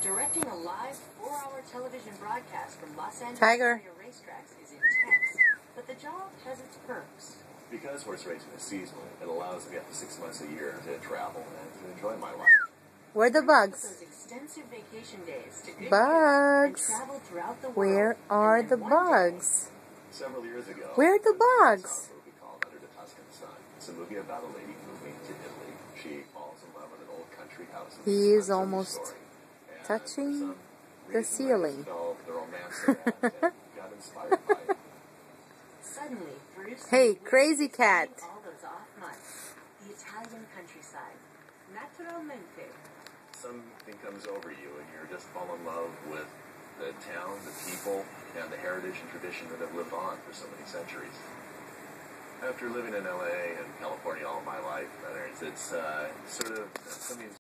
Directing a live 4-hour television broadcast from Los Angeles Tiger racetracks is intense, but the job has its perks. Because horse racing is seasonal, it allows me up to 6 months a year to travel and to enjoy my life. Where are the bugs? Those extensive vacation days to good Bugs. and travel throughout the world. Where are the bugs? Several years ago, Where are the bugs? I saw a movie called Under the Tuscan Sun. It's a movie about a lady moving to Italy. She falls in love with an old country house. He is almost touching the ceiling. The romance got inspired by it. Suddenly, Bruce Hey, crazy cat. all those off months. The Italian countryside. Naturalmente. Something comes over you and you just fall in love with the town, the people, and the heritage and tradition that have lived on for so many centuries. After living in LA and California all my life, it's sort of something